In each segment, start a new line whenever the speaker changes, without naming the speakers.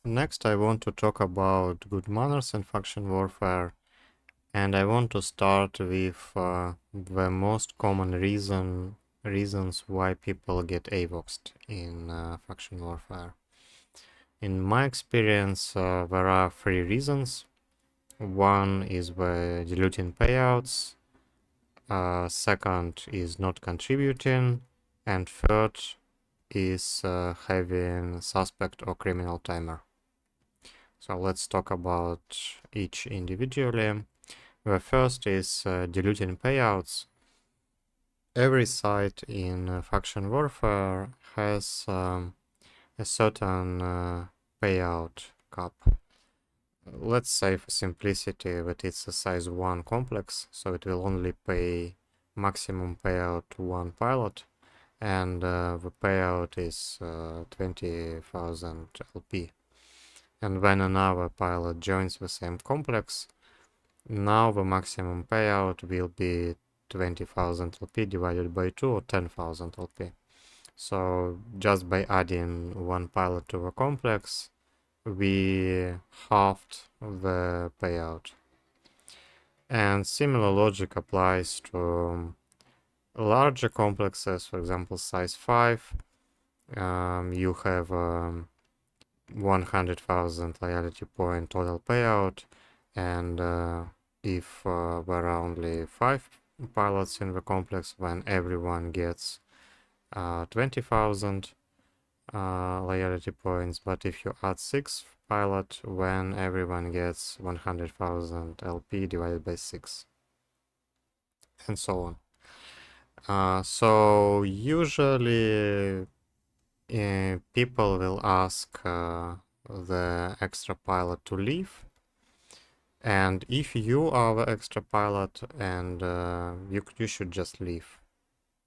Next, I want to talk about good manners in faction warfare, and I want to start with the most common reasons why people get avoxed in faction warfare. In my experience, there are three reasons. One is the diluting payouts, second is not contributing, and third is having suspect or criminal timer. So let's talk about each individually. The first is diluting payouts. Every site in faction warfare has a certain payout cap. Let's say for simplicity that it's a size 1 complex, so it will only pay maximum payout to one pilot, and the payout is 20,000 LP. And when another pilot joins the same complex, now the maximum payout will be 20,000 LP divided by 2 or 10,000 LP. So just by adding one pilot to the complex, we halved the payout. And similar logic applies to larger complexes, for example, size 5. You have 100,000 loyalty point total payout, and if there are only 5 pilots in the complex, then everyone gets 20,000 loyalty points, but if you add 6 pilot, then everyone gets 100,000 LP divided by 6, and so on. So usually people will ask the extra pilot to leave, and if you are the extra pilot, and you should just leave.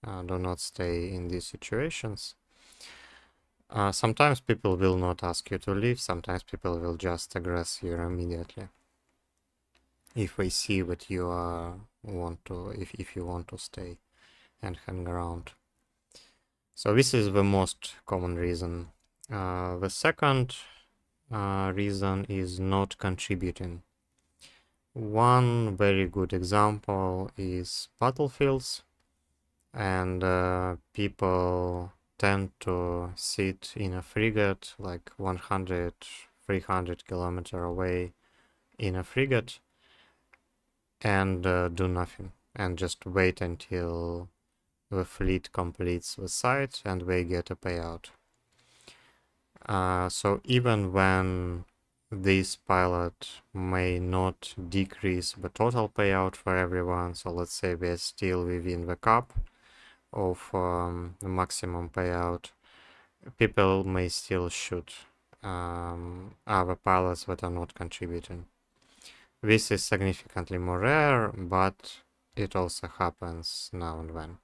Do not stay in these situations. Sometimes people will not ask you to leave, sometimes people will just aggress you immediately if they see that you if you want to stay and hang around. So this is the most common reason. The second reason is not contributing. One very good example is battlefields, and people tend to sit in a frigate like 100, 300 kilometers away in a frigate and do nothing and just wait until the fleet completes the site and they get a payout. So even when this pilot may not decrease the total payout for everyone, so let's say we're still within the cap of the maximum payout, people may still shoot other pilots that are not contributing. This is significantly more rare, but it also happens now and then.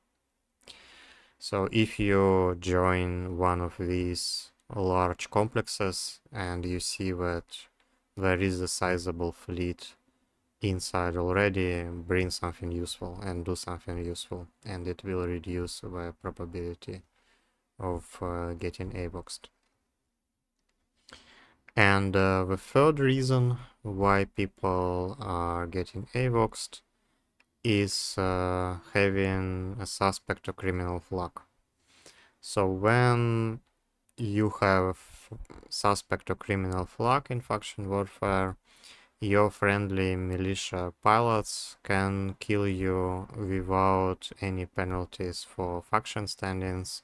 So if you join one of these large complexes and you see that there is a sizable fleet inside already, bring something useful and do something useful, and it will reduce the probability of getting avoxed. And the third reason why people are getting avoxed is having a suspect or criminal flag. So when you have suspect or criminal flag in faction warfare, your friendly militia pilots can kill you without any penalties for faction standings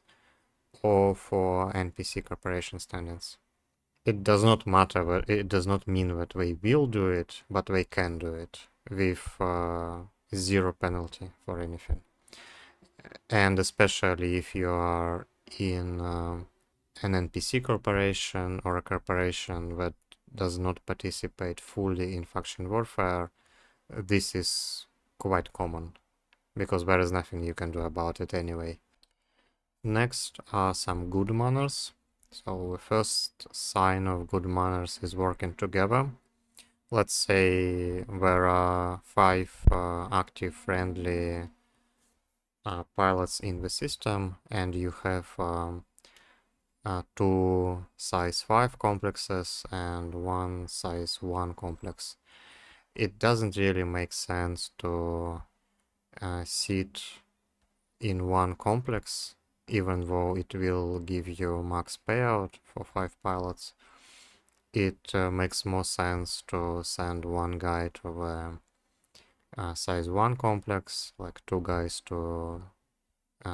or for NPC corporation standings. It does not matter, but it does not mean that they will do it, but they can do it with zero penalty for anything. And especially if you are in an NPC corporation or a corporation that does not participate fully in faction warfare, this is quite common, because there is nothing you can do about it anyway. Next are some good manners. So the first sign of good manners is working together. Let's say there are 5 active friendly pilots in the system, and you have 2 size 5 complexes and 1 size 1 complex. It doesn't really make sense to sit in one complex, even though it will give you max payout for 5 pilots. It makes more sense to send one guy to the size 1 complex, like 2 guys to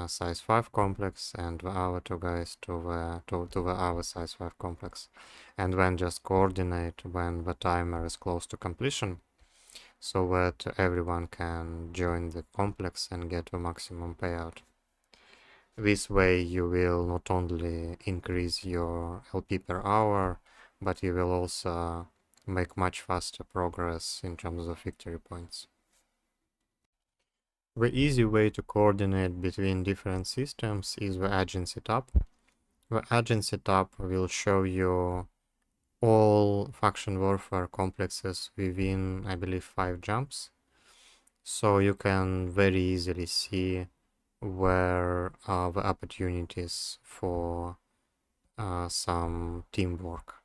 size 5 complex, and the other 2 guys to the other size 5 complex, and then just coordinate when the timer is close to completion, so that everyone can join the complex and get the maximum payout. This way you will not only increase your LP per hour, but you will also make much faster progress in terms of victory points. The easy way to coordinate between different systems is the agent setup. The agent setup will show you all faction warfare complexes within, I believe, 5 jumps. So you can very easily see where are the opportunities for some teamwork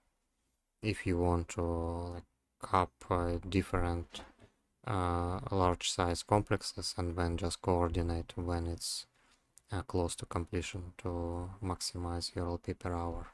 if you want to like cap different large size complexes and then just coordinate when it's close to completion to maximize your LP per hour.